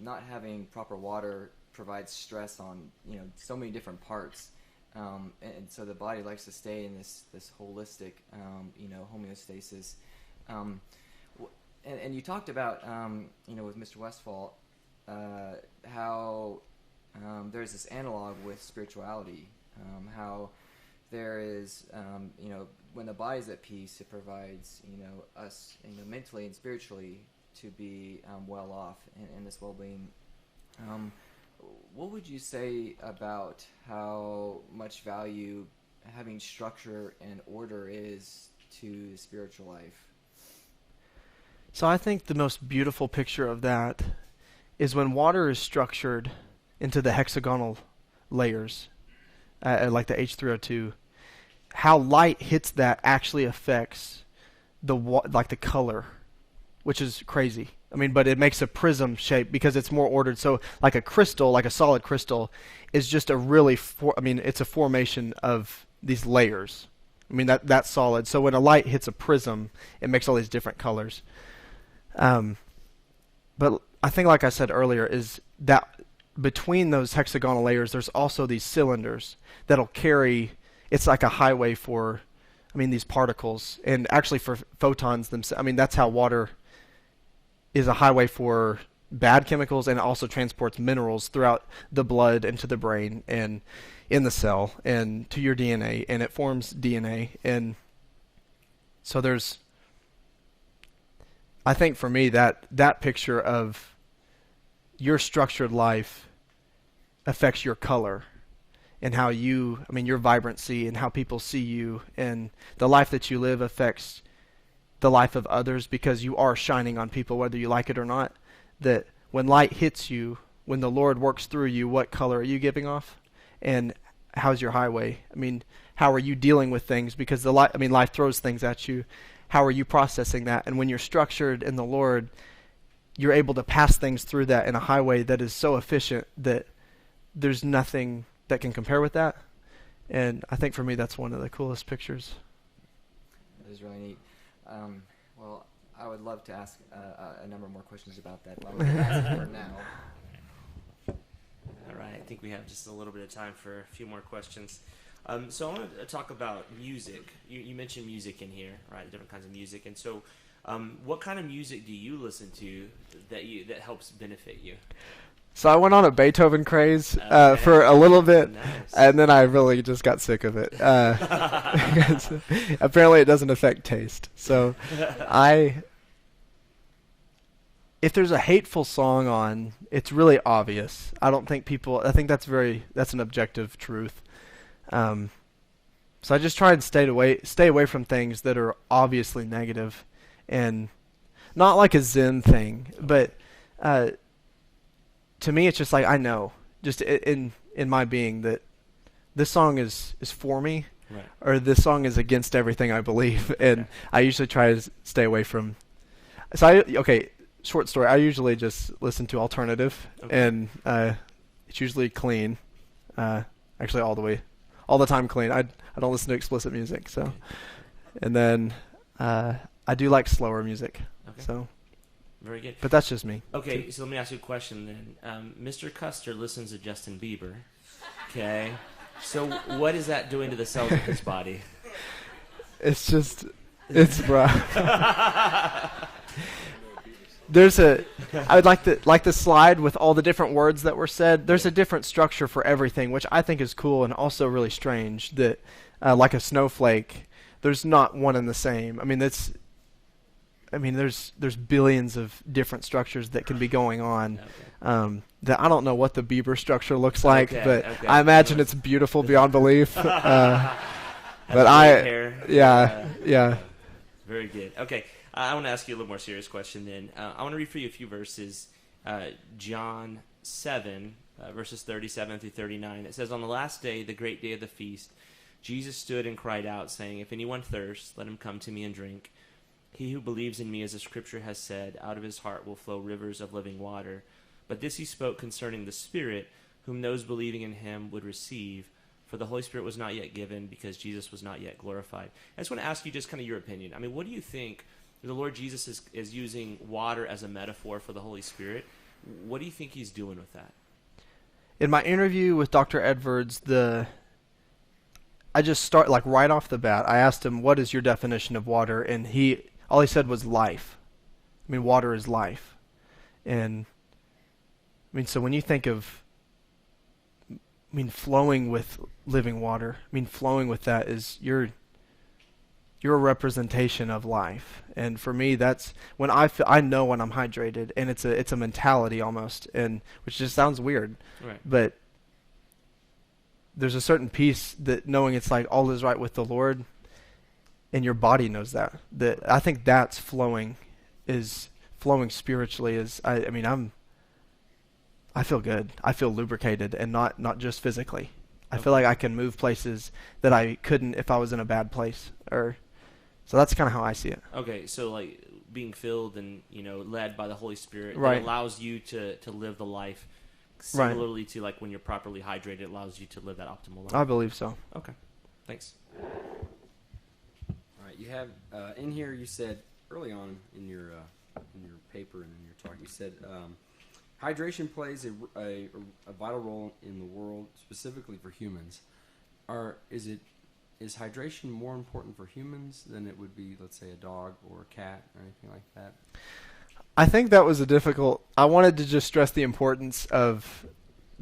not having proper water provides stress on so many different parts, and so the body likes to stay in this holistic homeostasis. And you talked about with Mr. Westfall how there's this analog with spirituality, how there is when the body's at peace, it provides us mentally and spiritually to be well off in this well-being. What would you say about how much value having structure and order is to the spiritual life? So I think the most beautiful picture of that is when water is structured into the hexagonal layers, like the H3O2. How light hits that actually affects the color, which is crazy. But it makes a prism shape because it's more ordered. So like a crystal, like a solid crystal, is just a really it's a formation of these layers. That's solid. So when a light hits a prism, it makes all these different colors. But I think, like I said earlier, is that between those hexagonal layers, there's also these cylinders that'll carry. It's like a highway for, these particles, and actually for photons themselves. That's how water is a highway for bad chemicals, and it also transports minerals throughout the blood and to the brain and in the cell and to your DNA, and it forms DNA. And so I think for me that picture of your structured life affects your color and how your vibrancy and how people see you, and the life that you live affects the life of others because you are shining on people whether you like it or not. That when light hits you, when the Lord works through you, what color are you giving off? And how's your highway? How are you dealing with things? Because life throws things at you. How are you processing that? And when you're structured in the Lord, you're able to pass things through that in a highway that is so efficient that there's nothing that can compare with that. And I think for me, that's one of the coolest pictures. That is really neat. Well, I would love to ask a number more questions about that, but I'm going to ask for now. All right, I think we have just a little bit of time for a few more questions. So I want to talk about music. You mentioned music in here, right? Different kinds of music. And so what kind of music do you listen to that helps benefit you? So I went on a Beethoven craze Okay. for a little bit, Nice. and then I really just got sick of it. Because apparently it doesn't affect taste. So if there's a hateful song on, it's really obvious. I think that's an objective truth. So I just try and stay away from things that are obviously negative, and not like a Zen thing, but to me, it's just like I know, just in my being, that this song is for me, Right. or this song is against everything I believe, and I usually try to stay away from. So short story. I usually just listen to alternative, and it's usually clean. Actually, all the time clean. I don't listen to explicit music. So, and then I do like slower music. Okay. So. Very good. But that's just me. Okay, so let me ask you a question then. Mr. Custer listens to Justin Bieber. Okay. So what is that doing to the cells of his body? It's rough. I would like the slide with all the different words that were said. There's a different structure for everything, which I think is cool and also really strange. That like a snowflake, there's not one and the same. There's billions of different structures that can be going on. Okay. That I don't know what the Bieber structure looks like, Okay, but okay. I imagine it's beautiful beyond belief. But Hair. yeah. Very good. Okay, I want to ask you a little more serious question then. I want to read for you a few verses. John 7, verses 37 through 39. It says, "On the last day, the great day of the feast, Jesus stood and cried out, saying, 'If anyone thirsts, let him come to me and drink. He who believes in me, as the scripture has said, out of his heart will flow rivers of living water.' But this he spoke concerning the Spirit, whom those believing in him would receive, for the Holy Spirit was not yet given, because Jesus was not yet glorified." I just want to ask you just kind of your opinion. What do you think? The Lord Jesus is using water as a metaphor for the Holy Spirit. What do you think he's doing with that? In my interview with Dr. Edwards, I just start right off the bat. I asked him, "What is your definition of water?" And all he said was life. Water is life. And so when you think of flowing with living water, flowing with that is you're a representation of life. And for me, that's when I know when I'm hydrated, and it's a mentality almost, and which just sounds weird. Right. But there's a certain peace that knowing it's like all is right with the Lord, and your body knows that I think that's flowing spiritually. I feel good. I feel lubricated, and not just physically. I feel like I can move places that I couldn't if I was in a bad place. So that's kind of how I see it. Okay, so being filled and led by the Holy Spirit, Right. that allows you to live the life similarly to when you're properly hydrated. It allows you to live that optimal life. I believe so. Okay, thanks. All right, you have in here. You said early on in your paper and in your talk, you said hydration plays a vital role in the world, specifically for humans. Is hydration more important for humans than it would be, let's say, a dog or a cat or anything like that? I think that was a difficult. I wanted to just stress the importance of,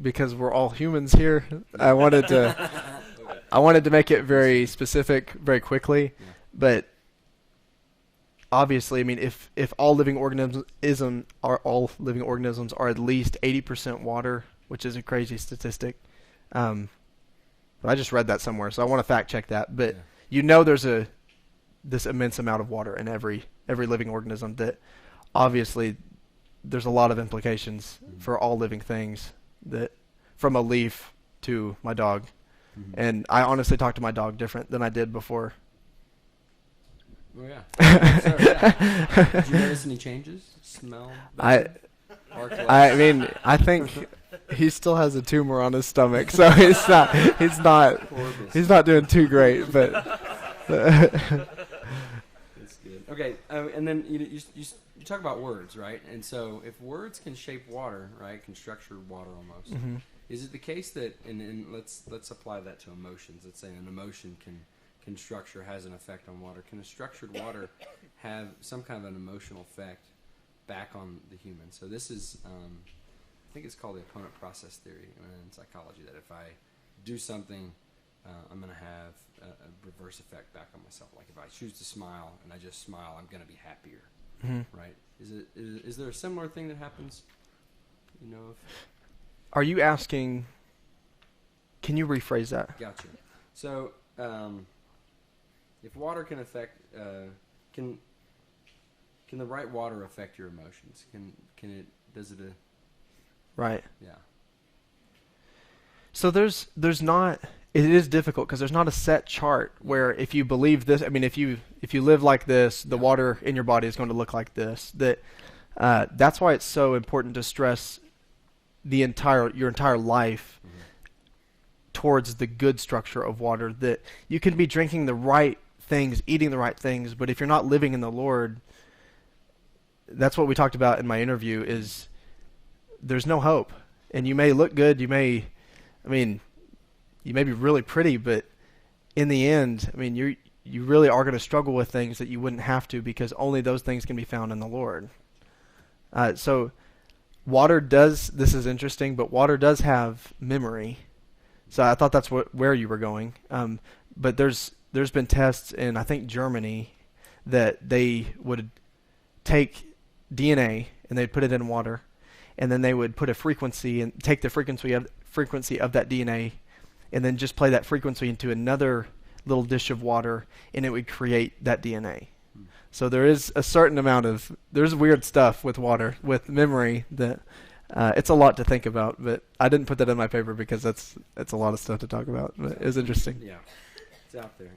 because we're all humans here. I wanted to make it very specific, very quickly. Yeah. But obviously, I mean, if all living organisms are at least 80% water, which is a crazy statistic. But I just read that somewhere, so I want to fact check that. But there's this immense amount of water in every living organism, that obviously there's a lot of implications for all living things, that from a leaf to my dog. And I honestly talk to my dog different than I did before. Oh yeah. So, yeah. Did you notice any changes? Smell? I mean, I think he still has a tumor on his stomach, so he's not doing too great. But that's good. Okay, and then you talk about words, right? And so if words can shape water, right, can structure water almost. Mm-hmm. Is it the case that, and let's apply that to emotions. Let's say an emotion can structure, has an effect on water. Can a structured water have some kind of an emotional effect back on the human? So this is, I think it's called the opponent process theory in psychology, that if I do something, I'm going to have a reverse effect back on myself. Like if I choose to smile and I just smile, I'm going to be happier, right? Is there a similar thing that happens? You know, are you asking? Can you rephrase that? Gotcha. So, if water can affect, can the right water affect your emotions? Can it? Does it? Right. Yeah. So there's not. It is difficult because there's not a set chart where if you believe this. I mean, if you live like this, the water in your body is going to look like this. That's why it's so important to stress your entire life towards the good structure of water. That you can be drinking the right things, eating the right things, but if you're not living in the Lord, that's what we talked about in my interview, is there's no hope. And you may look good, you may be really pretty, but in the end, I mean, you really are going to struggle with things that you wouldn't have to, because only those things can be found in the Lord. So water does, this is interesting, but water does have memory. So I thought that's where you were going. But there's been tests in, I think, Germany, that they would take DNA and they'd put it in water, and then they would put a frequency and take the frequency of that DNA, and then just play that frequency into another little dish of water, and it would create that DNA. So there is a certain amount of, there's weird stuff with water, with memory, that it's a lot to think about, but I didn't put that in my paper because that's a lot of stuff to talk about. But it was interesting. Yeah, it's out there.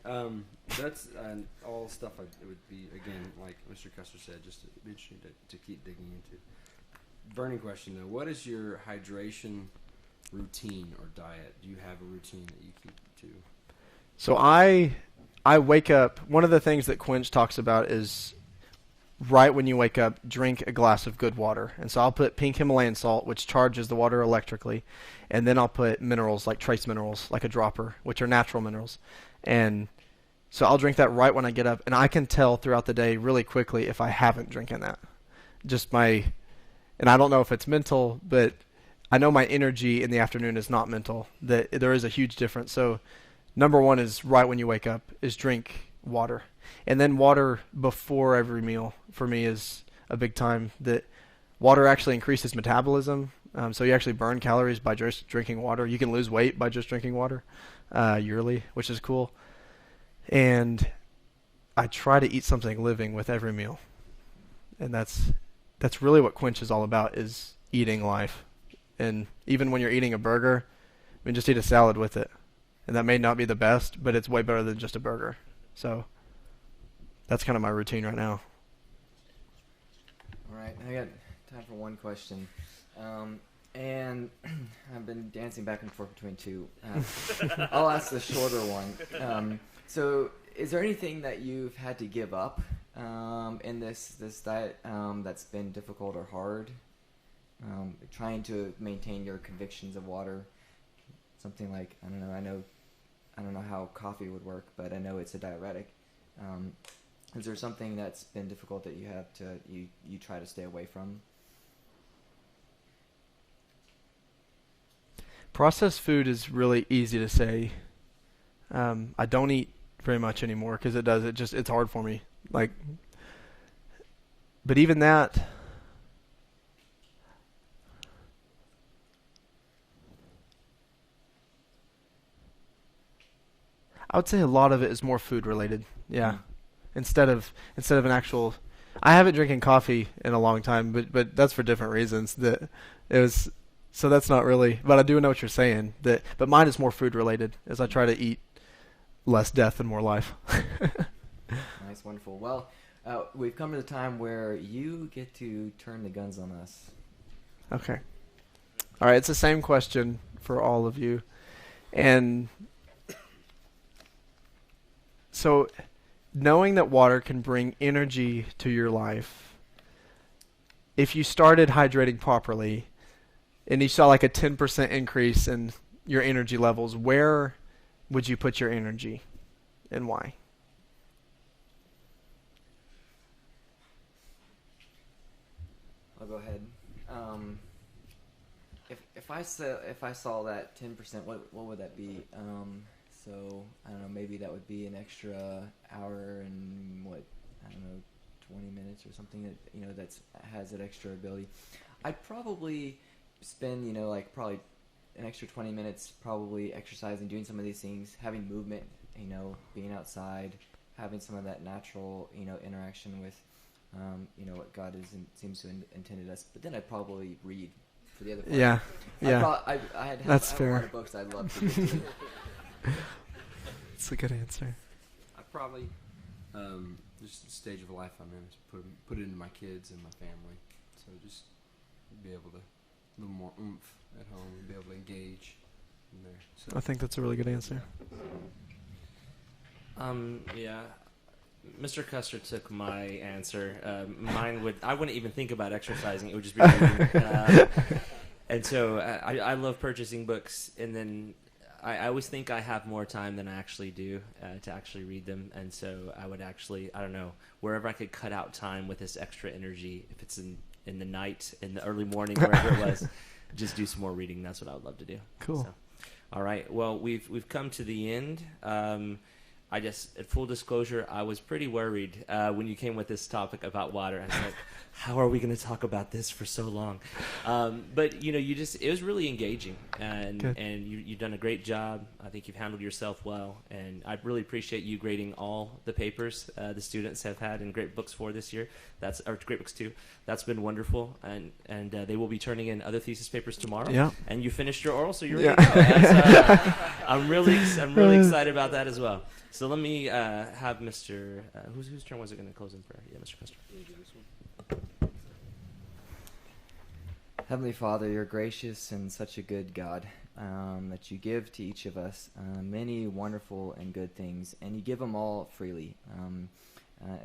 That's all stuff it would be, again, like Mr. Custer said, just interesting to keep digging into. Burning question, though. What is your hydration routine or diet? Do you have a routine that you keep to? So I wake up, one of the things that Quench talks about is right when you wake up, drink a glass of good water. And so I'll put pink Himalayan salt, which charges the water electrically, and then I'll put minerals, like trace minerals, like a dropper, which are natural minerals. And so I'll drink that right when I get up, and I can tell throughout the day really quickly if I haven't drinking that. And I don't know if it's mental, but I know my energy in the afternoon is not mental, that there is a huge difference. So number one is right when you wake up is drink water. And then water before every meal for me is a big time. That water actually increases metabolism. So you actually burn calories by just drinking water. You can lose weight by just drinking water yearly, which is cool. And I try to eat something living with every meal. And that's really what Quench is all about, is eating life. And even when you're eating a burger, I mean, just eat a salad with it. And that may not be the best, but it's way better than just a burger. So that's kind of my routine right now. All right, I got time for one question. And I've been dancing back and forth between two. I'll ask the shorter one. So is there anything that you've had to give up in this diet that's been difficult or hard? Trying to maintain your convictions of water. Something like, I don't know how coffee would work, but I know it's a diuretic. Is there something that's been difficult that you try to stay away from? Processed food is really easy to say. I don't eat very much anymore because it's hard for me. Like, but even that, I would say a lot of it is more food related. Yeah. Instead of an actual, I haven't drinking coffee in a long time, but that's for different reasons. So that's not really, but I do know what you're saying. But mine is more food related, as I try to eat less death and more life. Nice, wonderful. Well, we've come to the time where you get to turn the guns on us. Okay. All right, it's the same question for all of you. And so knowing that water can bring energy to your life, if you started hydrating properly and you saw like a 10% increase in your energy levels, where would you put your energy and why? I'll go ahead. If I saw that 10%, what would that be? So I don't know. Maybe that would be an extra hour and 20 minutes or something that has that extra ability. I'd probably spend probably an extra 20 minutes probably exercising, doing some of these things, having movement, being outside, having some of that natural interaction with what God seems to intended us. But then I'd probably read for the other part. Yeah. That's I have fair. a lot of books I'd love to read too. That's a good answer. I probably just the stage of life I'm in is put it into my kids and my family, so just be able to a little more oomph at home and be able to engage in there. So I think that's a really good answer. Yeah. Mr. Custer took my answer. I wouldn't even think about exercising. It would just be reading. And so I love purchasing books, and then I always think I have more time than I actually do to actually read them. And so I would actually, I don't know, wherever I could cut out time with this extra energy, if it's in the night, in the early morning, wherever it was, just do some more reading. That's what I would love to do. Cool. So, all right. Well, we've come to the end. I just, at full disclosure, I was pretty worried when you came with this topic about water. I was like, how are we going to talk about this for so long? But it was really engaging, and you've done a great job. I think you've handled yourself well, and I really appreciate you grading all the papers the students have had in Great Books 4 this year. Or Great Books 2. That's been wonderful, and they will be turning in other thesis papers tomorrow. Yeah. And you finished your oral, so you're ready to go. I'm really excited about that as well. So let me have Mr. Whose turn was it going to close in prayer? Yeah, Mr. Custer. Heavenly Father, you're gracious and such a good God, that you give to each of us many wonderful and good things, and you give them all freely.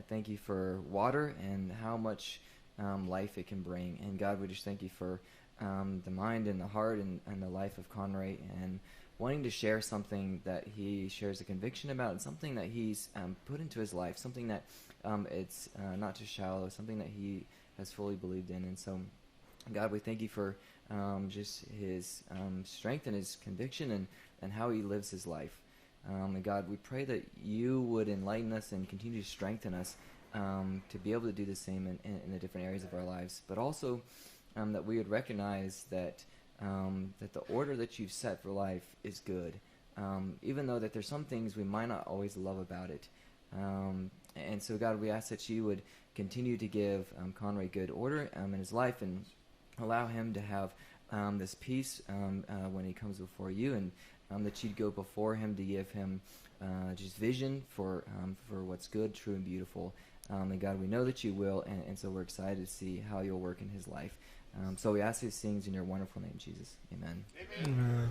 Thank you for water and how much life it can bring. And God, we just thank you for the mind and the heart and the life of Conrey, and wanting to share something that he shares a conviction about, and something that he's put into his life, something that it's not too shallow, something that he has fully believed in. And so, God, we thank you for just his strength and his conviction and how he lives his life. And God, we pray that you would enlighten us and continue to strengthen us to be able to do the same in the different areas of our lives, but also that we would recognize that the order that you've set for life is good, even though that there's some things we might not always love about it. And so, God, we ask that you would continue to give Conrey good order in his life, and allow him to have this peace when he comes before you, and that you'd go before him to give him just vision for what's good, true, and beautiful. And God, we know that you will, and so we're excited to see how you'll work in his life. So we ask these things in your wonderful name, Jesus. Amen. Amen.